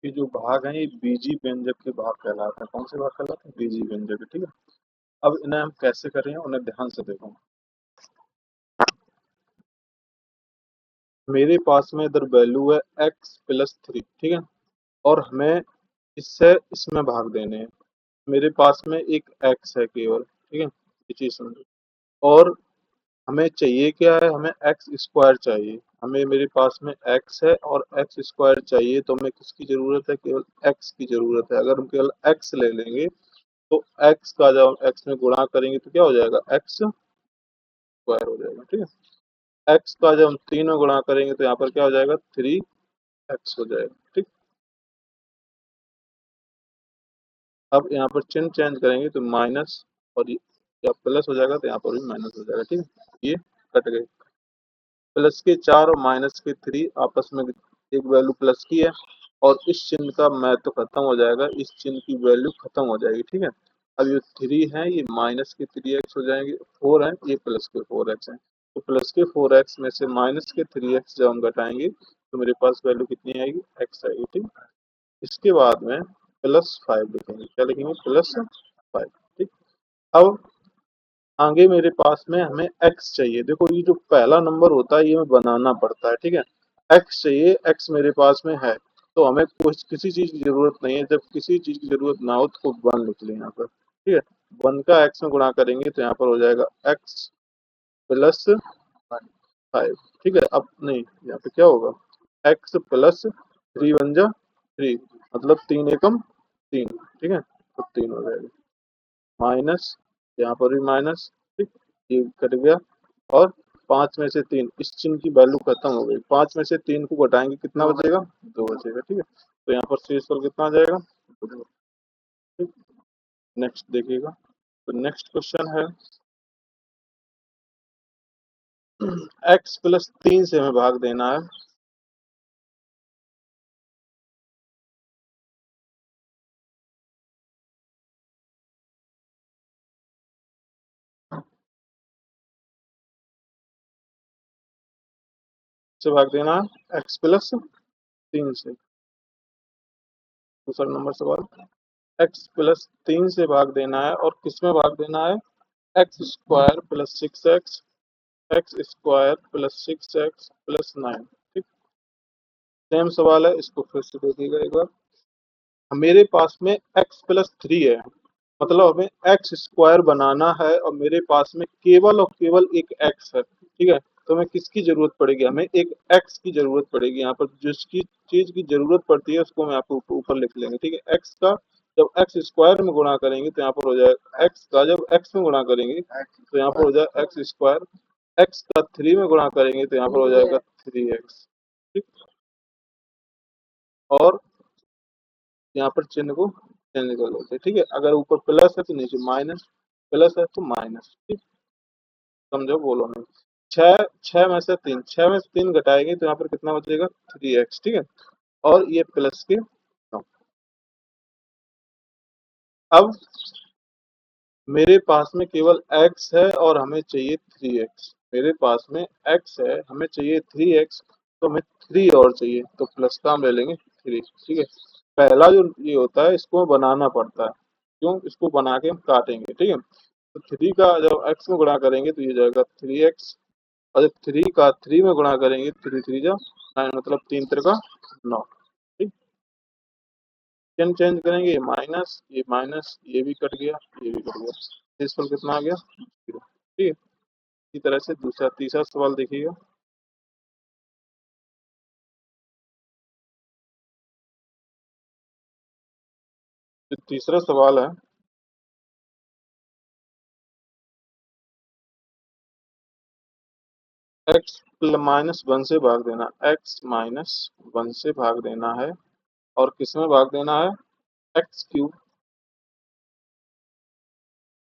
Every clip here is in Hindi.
ये जो भाग है ये बीजी व्यंजक के भाग कहलाते हैं। कौन से भाग कहलाते हैं? बीजी व्यंजक, ठीक है। अब इन्हें हम कैसे करें उन्हें ध्यान से देखो। मेरे पास में इधर वैल्यू है x+3, ठीक है, और हमें इससे इसमें भाग देने हैं। मेरे पास में एक x है केवल, ठीक है, ये चीज समझो। और हमें चाहिए क्या है? हमें एक्स स्क्वायर चाहिए। हमें मेरे पास में x है और एक्स स्क्वायर चाहिए, तो हमें किसकी जरूरत है? केवल x की जरूरत है। अगर हम केवल x ले लेंगे तो x का जब हम x में गुणा करेंगे तो क्या हो जाएगा? एक्स स्क्वायर हो जाएगा, ठीक है। x का जब हम 3 में गुणा करेंगे तो यहाँ पर क्या हो जाएगा? 3x हो जाएगा, ठीक। अब यहाँ पर चिन्ह चेंज करेंगे तो माइनस, और ये या प्लस हो जाएगा, तो यहाँ पर भी माइनस हो जाएगा, ठीक है। ये कट गए। प्लस के 4 और माइनस के 3 आपस में एक वैल्यू प्लस की है, और इस चिन्ह का महत्व खत्म हो जाएगा, इस चिन्ह की वैल्यू खत्म हो जाएगी, ठीक है। अब ये 3 है, ये माइनस के 3x हो जाएंगे, 4 है, ये प्लस के 4x है। तो प्लस के 4x में से माइनस के 3x जब हम घटाएंगे तो मेरे पास वैल्यू कितनी आएगी? x आएगी, ठीक। इसके बाद में +5 लिखेंगे। क्या लिखेंगे? +5, ठीक। अब आगे मेरे पास में हमें x चाहिए। देखो ये जो पहला नंबर होता है ये हमें बनाना पड़ता है, ठीक है। x चाहिए, x मेरे पास में है, तो हमें कुछ किसी चीज की जरूरत नहीं है। जब किसी चीज की जरूरत ना हो तो 1 लिख लें यहाँ पर, ठीक है। 1 का x में गुणा करेंगे तो यहाँ पर हो जाएगा x+5, ठीक है। अब नहीं, यहाँ पे क्या होगा? x+3 बन जा 3, मतलब 3 एकम 3, ठीक है, तो 3 हो जाएगा। माइनस, यहाँ पर भी माइनस, ठीक, ये कट गया। और 5 में से 3, इस चिन्ह की वैल्यू खत्म हो गई। 5 में से 3 को घटाएंगे, कितना बचेगा? 2 बचेगा, ठीक है। तो यहाँ पर शेषफल कितना आ जाएगा? 2, ठीक। नेक्स्ट देखिएगा। तो नेक्स्ट क्वेश्चन है x+3 से हमें भाग देना है। से भाग देना है x+3 से। दूसरा नंबर सवाल, x+3 से भाग देना है, और किस में भाग देना है? x² + 6x, x² + 6x + 9, ठीक। सेम सवाल है, इसको फिर से देखिएगा एक बार। मेरे पास में x+3 है, मतलब हमें एक्स स्क्वायर बनाना है, और मेरे पास में केवल और केवल एक x है, ठीक है। तो हमें किसकी जरूरत पड़ेगी? हमें एक x की जरूरत पड़ेगी। यहाँ पर जिसकी चीज की जरूरत पड़ती है उसको मैं आपको ऊपर लिख लेंगे, ठीक है। x का जब एक्स स्क्वायर में गुणा करेंगे तो यहाँ पर हो जाएगा, x का जब x में गुणा करेंगे तो यहाँ पर हो जाएगा x²। x का 3 में गुणा करेंगे तो यहाँ पर हो जाएगा 3x, ठीक। और यहाँ पर चिन्ह को चेंज कर लेते हैं, ठीक है। अगर ऊपर प्लस है तो नीचे माइनस, प्लस है तो माइनस, ठीक। समझो, बोलो नहीं। छह, छह में से तीन, छह में से 3 घटाएंगे तो यहाँ पर कितना बचेगा? 3x, ठीक है। और ये प्लस के 9। अब मेरे पास में केवल x है और हमें चाहिए 3x। मेरे पास में x है, हमें चाहिए 3x, तो हमें 3 और चाहिए, तो प्लस का हम ले लेंगे 3, ठीक है। पहला जो ये होता है इसको बनाना पड़ता है, क्यों? इसको बना के हम काटेंगे, ठीक है। तो 3 का जब x में गुणा करेंगे तो ये जाएगा 3x, और जब 3 का 3 में गुणा करेंगे, 3 3 जा 9, मतलब 3 3 का 9, ठीक। चिन्ह चेंज करेंगे, ये माइनस, ये भी कट गया, ये भी कट गया। शेषफल कितना आ गया? 0, ठीक है। इसी तरह से दूसरा तीसरा सवाल देखिएगा। जो तीसरा सवाल है, x-1 से भाग देना, x-1 से भाग देना है, और किस में भाग देना है? x³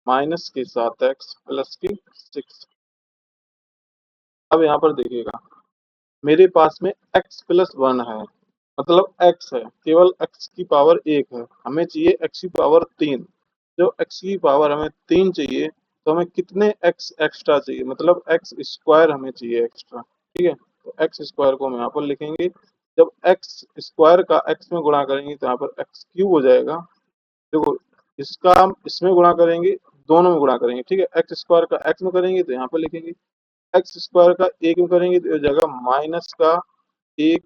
माइनस के साथ x प्लस की 6। अब यहाँ पर देखिएगा, मेरे पास में x+1 है, मतलब x है, केवल x की पावर 1 है, हमें चाहिए x की पावर 3। जो x की पावर हमें 3 चाहिए, तो हमें कितने x एक्स्ट्रा चाहिए? मतलब x स्क्वायर हमें चाहिए एक्स्ट्रा, ठीक है। तो x स्क्वायर को हम यहाँ पर लिखेंगे, जब एक्स स्क्वायर का एक्स में गुणा करेंगे तो यहाँ पर एक्स क्यूब हो जाएगा। देखो, इसका हम इसमें गुणा करेंगे, दोनों में गुणा करेंगे, ठीक है। एक्स स्क्वायर का एक्स में करेंगे तो यहाँ पर लिखेंगे, एक्स स्क्वायर का एक में करेंगे तो हो जाएगा माइनस का एक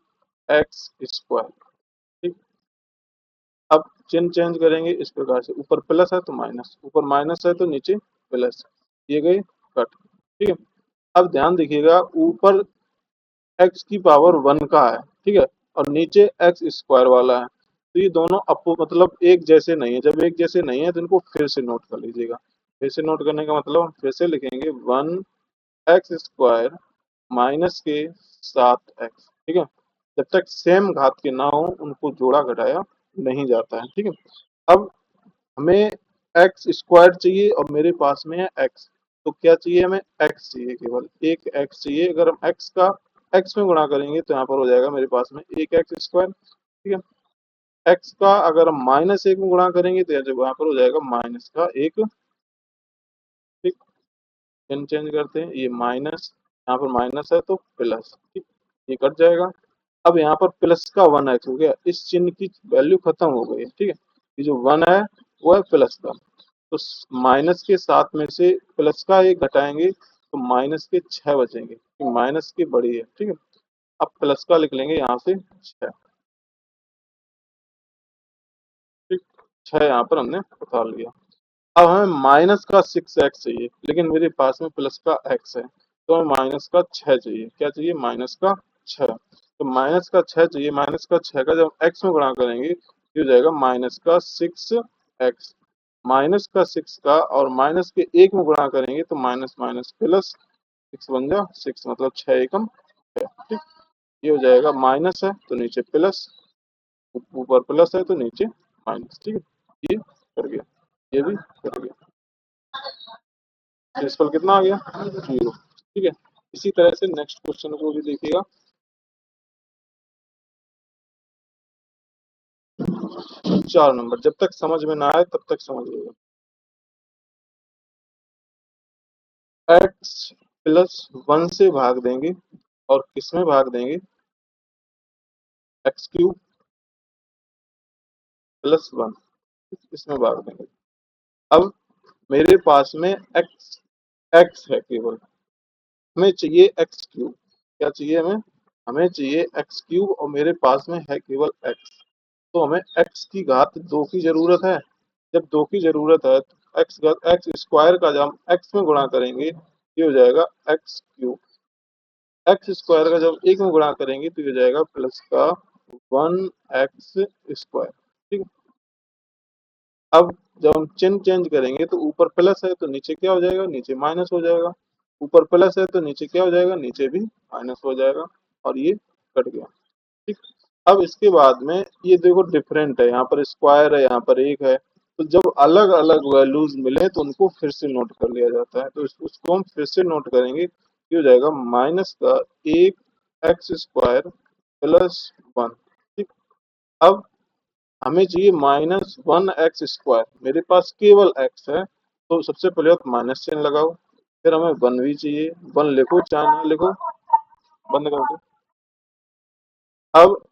एक्स स्क्वायर, ठीक। अब चिन्ह चेंज करेंगे इस प्रकार से, ऊपर प्लस है तो माइनस, ऊपर माइनस है तो नीचे प्लस, ये गए कट, ठीक है। अब ध्यान देखिएगा, ऊपर एक्स की पावर वन का है, ठीक है, और नीचे एक्स स्क्वायर वाला है, तो ये दोनों अपो मतलब एक जैसे नहीं है। जब एक जैसे नहीं है तो इनको फिर से नोट कर लीजिएगा। फिर से नोट करने का मतलब हम फिर से लिखेंगे वन एक्स स्क्वायर माइनस के सात एक्स, ठीक है। जब तक सेम घात के ना हो उनको जोड़ा घटाया नहीं जाता है, ठीक है। अब हमें एक्स स्क्वायर चाहिए और मेरे पास में है एक्स, तो क्या चाहिए हमें, एक्स चाहिए, केवल एक एक्स चाहिए। अगर हम एक्स का एक्स में गुणा करेंगे तो यहाँ पर हो जाएगा मेरे पास में एक एक्स स्क्वायर, ठीक है। एक्स का अगर हम माइनस एक में गुणा करेंगे तो यहाँ पर हो जाएगा माइनस का एक, ठीक। चिन्ह चेंज करते हैं, ये माइनस, यहाँ पर माइनस है तो प्लस, ठीक, ये कट जाएगा। अब यहाँ पर प्लस का वन एक्स हो गया, इस चिन्ह की वैल्यू खत्म हो गई है, ठीक है। ये जो वन है वो है प्लस का, तो माइनस के साथ में से प्लस का एक घटाएंगे तो माइनस के छह बचेंगे, माइनस की बड़ी है, ठीक है। अब प्लस का लिख लेंगे यहाँ से छह, ठीक, छह यहाँ पर हमने उतार लिया। अब हमें माइनस का सिक्स एक्स चाहिए, लेकिन मेरे पास में प्लस का एक्स है, तो हमें माइनस का छह चाहिए। क्या चाहिए, माइनस का छह, तो माइनस का छह चाहिए। माइनस का छह का जब एक्स में गुणा करेंगे ये हो जाएगा माइनस का सिक्स एक्स। माइनस का सिक्स का और माइनस के एक में गुणा करेंगे तो माइनस माइनस प्लस, सिक्स बन जा सिक्स, मतलब छह एकम छह, ठीक। ये हो जाएगा, माइनस है तो नीचे प्लस, ऊपर प्लस है तो नीचे माइनस, ठीक है। ये कर गया, ये भी कर गया, प्रिंसिपल कितना आ गया, जीरो, ठीक है। इसी तरह से नेक्स्ट क्वेश्चन को भी देखिएगा। 4 नंबर, जब तक समझ में ना आए तब तक समझिएगा। एक्स प्लस वन से भाग देंगे और किसमें भाग देंगे, एक्स क्यूब प्लस वन, इसमें भाग देंगे। अब मेरे पास में एक्स एक्स है केवल, हमें चाहिए एक्स क्यूब। क्या चाहिए हमें, हमें चाहिए एक्स क्यूब और मेरे पास में है केवल एक्स, तो हमें एक्स की घात दो की जरूरत है। जब दो की जरूरत है तो एक्स स्क्वायर का जब हम एक्स में गुणा करेंगे ये हो जाएगा एक्स क्यूब। एक्स स्क्वायर का जब एक में गुणा करेंगे तो ये हो जाएगा प्लस का वन एक्स स्क्वायर, ठीक है। अब जब हम चिन्ह चेंज करेंगे तो ऊपर प्लस है तो नीचे क्या हो जाएगा, नीचे माइनस हो जाएगा। ऊपर प्लस है तो नीचे क्या हो जाएगा, नीचे भी माइनस हो जाएगा, और ये कट गया, ठीक। अब इसके बाद में ये देखो डिफरेंट है, यहाँ पर स्क्वायर है, यहाँ पर एक है, तो जब अलग अलग वैल्यूज मिले तो उनको फिर से नोट कर लिया जाता है। तो उसको हम फिर से नोट करेंगे, ये हो जाएगा माइनस का एक एक्स स्क्वायर प्लस वन, ठीक। अब हमें चाहिए माइनस वन एक्स स्क्वायर, मेरे पास केवल एक्स है, तो सबसे पहले आप माइनस चिन्ह लगाओ। फिर हमें वन भी चाहिए, वन लिखो चाहे ना लिखो, बंद कर दो। अब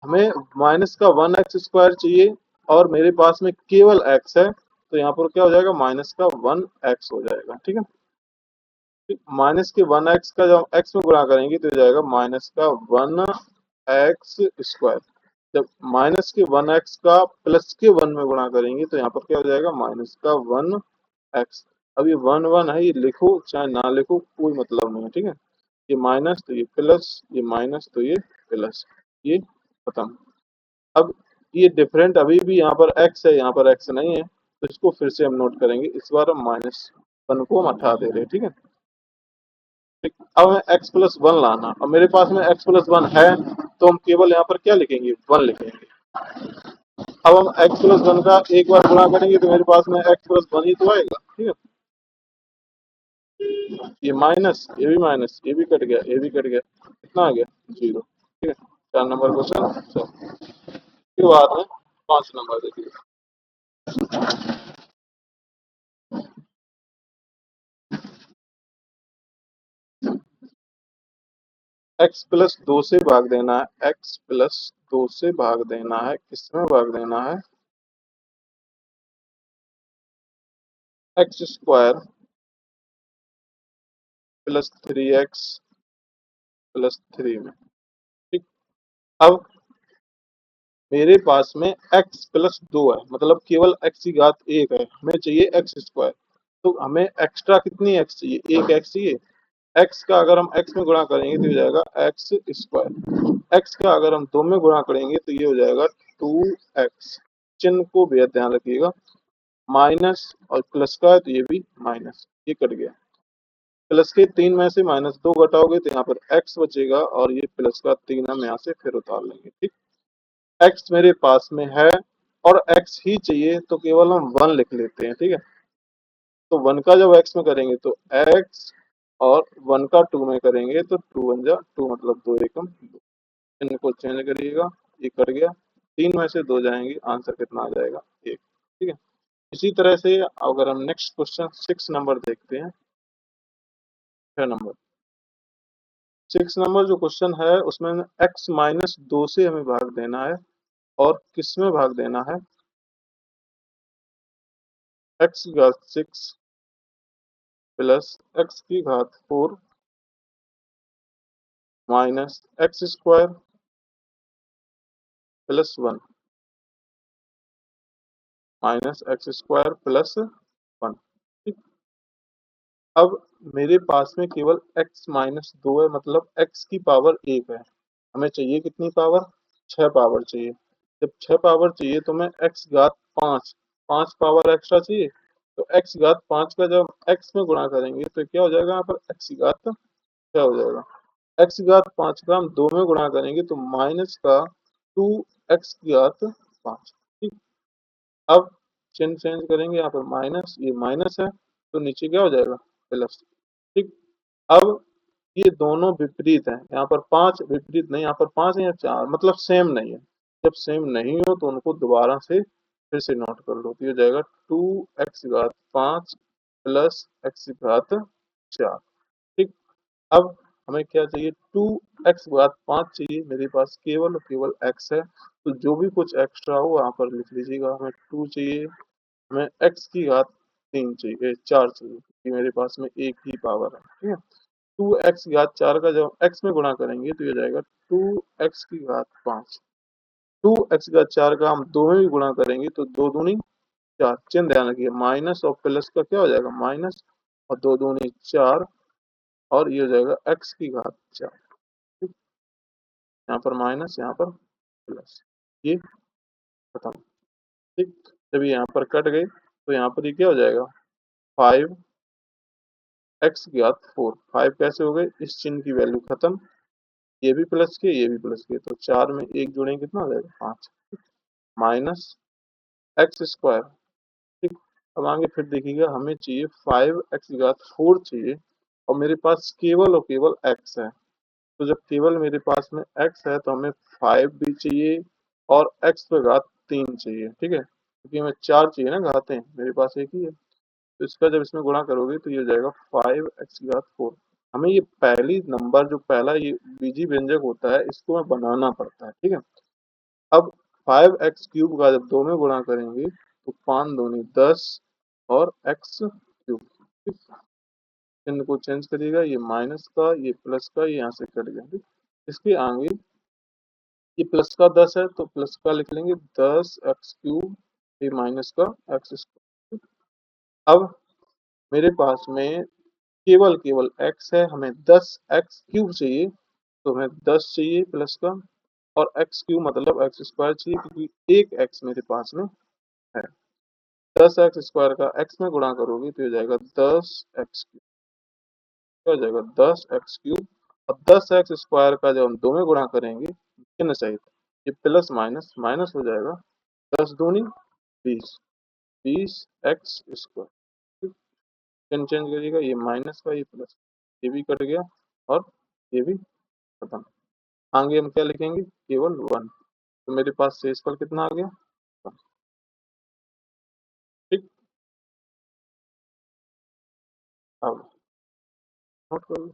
हमें माइनस का वन एक्स स्क्वायर चाहिए और मेरे पास में केवल एक्स है, तो यहाँ पर क्या हो जाएगा, माइनस का वन एक्स हो जाएगा, ठीक है। माइनस के वन एक्स का जब एक्स में गुणा करेंगे तो हो जाएगा माइनस का वन एक्स स्क्वायर। जब माइनस के वन एक्स का प्लस के वन में गुणा करेंगे तो यहाँ पर क्या हो जाएगा, माइनस का वन एक्स। अब ये वन वन है, ये लिखो चाहे ना लिखो कोई मतलब नहीं है, ठीक है। ये माइनस तो ये प्लस, ये माइनस तो ये प्लस, ये खत्म। अब ये डिफरेंट अभी भी यहाँ पर एक्स है, यहाँ पर एक्स नहीं है, तो इसको फिर से हम नोट करेंगे। इस बार हम माइनस वन को हम हटा दे रहे हैं, ठीक है। ठीक, अब हमें एक्स प्लस वन लाना, अब मेरे पास में एक्स प्लस वन है तो हम केवल यहाँ पर क्या लिखेंगे, वन लिखेंगे। अब हम एक्स प्लस वन का एक बार गुणा करेंगे तो मेरे पास में एक्स प्लस वन ही तो आएगा, ठीक है। ये माइनस, ये भी माइनस, ये भी कट गया, ये भी कट गया, कितना आ गया, जीरो, ठीक है। 4 नंबर क्वेश्चन। फिर बाद में 5 नंबर देखिए। एक्स प्लस दो से भाग देना है, एक्स प्लस दो से भाग देना है, किसमें भाग देना है, x square plus three x plus three में। ठीक। अब मेरे पास में x प्लस दो है, मतलब केवल x की घात एक है, हमें चाहिए एक्स स्क्वायर। तो हमें एक्स्ट्रा कितनी x चाहिए, एक x चाहिए। x का अगर हम x में गुणा करेंगे तो ये हो जाएगा एक्स स्क्वायर, x का अगर हम दो में गुणा करेंगे तो ये हो जाएगा टू एक्स। चिन्ह को बेहद ध्यान रखिएगा, माइनस और प्लस का है तो ये भी माइनस, ये कट गया। प्लस के तीन में से माइनस दो घटाओगे तो यहाँ पर x बचेगा और ये प्लस का तीन हम यहाँ से फिर उतार लेंगे। ठीक। x मेरे पास में है और x ही चाहिए तो केवल हम वन लिख लेते हैं। ठीक है, तो वन का जब x में करेंगे तो x, और वन का टू में करेंगे तो टू वन जा टू, मतलब दो एकम दो। इनको चेंज करिएगा, ये कट गया, तीन में से दो जाएंगे, आंसर कितना आ जाएगा, एक। ठीक है, इसी तरह से अगर हम नेक्स्ट क्वेश्चन 6 नंबर देखते हैं, 6 नंबर, 6 नंबर जो क्वेश्चन है उसमें x माइनस दो से हमें भाग देना है, और किस में भाग देना है, एक्स की घात सिक्स प्लस एक्स की घात four minus x square plus one minus x square plus one. ठीक। अब मेरे पास में केवल x माइनस दो है, मतलब x की पावर एक है, हमें चाहिए कितनी पावर, छह पावर चाहिए। जब छह पावर चाहिए तो मैं x घात पाँच, पांच पावर एक्स्ट्रा चाहिए, तो x घात पाँच का जब x में गुणा करेंगे तो क्या हो जाएगा, यहाँ पर x घात क्या हो जाएगा, x घात पाँच का हम दो में गुणा करेंगे तो माइनस का टू एक्स घात पाँच। ठीक। अब चिन्ह चेंज करेंगे, यहाँ पर माइनस, ये माइनस है तो नीचे क्या हो जाएगा, प्लस। ठीक। अब ये दोनों विपरीत हैं, यहाँ पर पांच विपरीत नहीं, यहाँ पर पांच है या चार, मतलब सेम नहीं है। जब सेम नहीं हो तो उनको दोबारा से फिर से नोट कर लो, तो ये हो जाएगा टू एक्स घात पाँच प्लस एक्स घात चार। ठीक। अब हमें क्या चाहिए, टू एक्स घात पाँच चाहिए, मेरे पास केवल और केवल एक्स है, तो जो भी कुछ एक्स्ट्रा हो वहां पर लिख लीजिएगा। हमें टू चाहिए, हमें एक्स की घात तीन चाहिए, चार चाहिए, क्योंकि मेरे पास में एक ही पावर है। ठीक है, टू एक्स की घात चार का जब एक्स में गुणा करेंगे तो ये जाएगा टू एक्स की घात पाँच। टू एक्स की घात चार का हम दो में भी गुणा करेंगे तो दो दूनी चार, चिन्ह ध्यान रखिए, माइनस और प्लस का क्या हो जाएगा, माइनस, और दो दूनी चार, और ये हो जाएगा एक्स की घात चार। ठीक? यहाँ पर माइनस, यहाँ पर प्लस, ये खत्म। ठीक। जब ये यहाँ पर कट गए तो यहाँ पर ये क्या हो जाएगा, फाइव एक्स की घात फोर। फाइव कैसे हो गए, इस चिन्ह की वैल्यू खत्म, ये भी प्लस के ये भी प्लस के, तो चार में एक जोड़ेंगे कितना हो जाएगा, पाँच, माइनस एक्स स्क्वायर। ठीक। अब आगे फिर देखिएगा, हमें चाहिए फाइव एक्स की घात फोर चाहिए, और मेरे पास केवल और केवल एक्स है, तो जब केवल मेरे पास में x है तो हमें फाइव भी चाहिए और x पे घात तीन चाहिए। ठीक है, क्योंकि हमें चार चाहिए ना घातें, मेरे पास एक ही है, तो इसका जब इसमें गुणा करोगे तो ये हो जाएगा फाइव एक्स की घात फोर। हमें ये पहली नंबर जो पहला ये बीजी व्यंजक होता है इसको हमें बनाना पड़ता है। ठीक है, अब फाइव एक्स क्यूब का जब दो में गुणा करेंगे तो पाँच दूनी दस और एक्स क्यूब। चिन्ह को चेंज करिएगा, ये माइनस का ये प्लस का ये यहाँ से कट गया। ठीक? इसके आगे ये प्लस का दस है तो प्लस का लिख लेंगे दस एक्स क्यूब, ये माइनस का एक्स स्क्वायर। अब मेरे पास में केवल केवल एक्स है, हमें दस एक्स क्यूब चाहिए, तो हमें दस चाहिए प्लस का, और एक्स क्यूब मतलब एक्स स्क्वायर चाहिए, क्योंकि एक एक्स मेरे पास में है। दस एक्स स्क्वायर का एक्स में गुणा करोगे तो हो जाएगा दस एक्स क्यूब, क्या हो जाएगा दस एक्स क्यूब। और दस एक्स स्क्वायर का जब हम दो में गुणा करेंगे चिन्ह सहित, ये प्लस माइनस माइनस हो जाएगा, दस दूनी बीस, बीस एक्स स्क्वायर। चिन्ह चेंज करिएगा, ये माइनस का ये प्लस, ये भी कट गया और ये भी खत्म। आगे हम क्या लिखेंगे, केवल वन, तो मेरे पास शेषफल कितना आ गया, ठीक। अब नोट कर लो।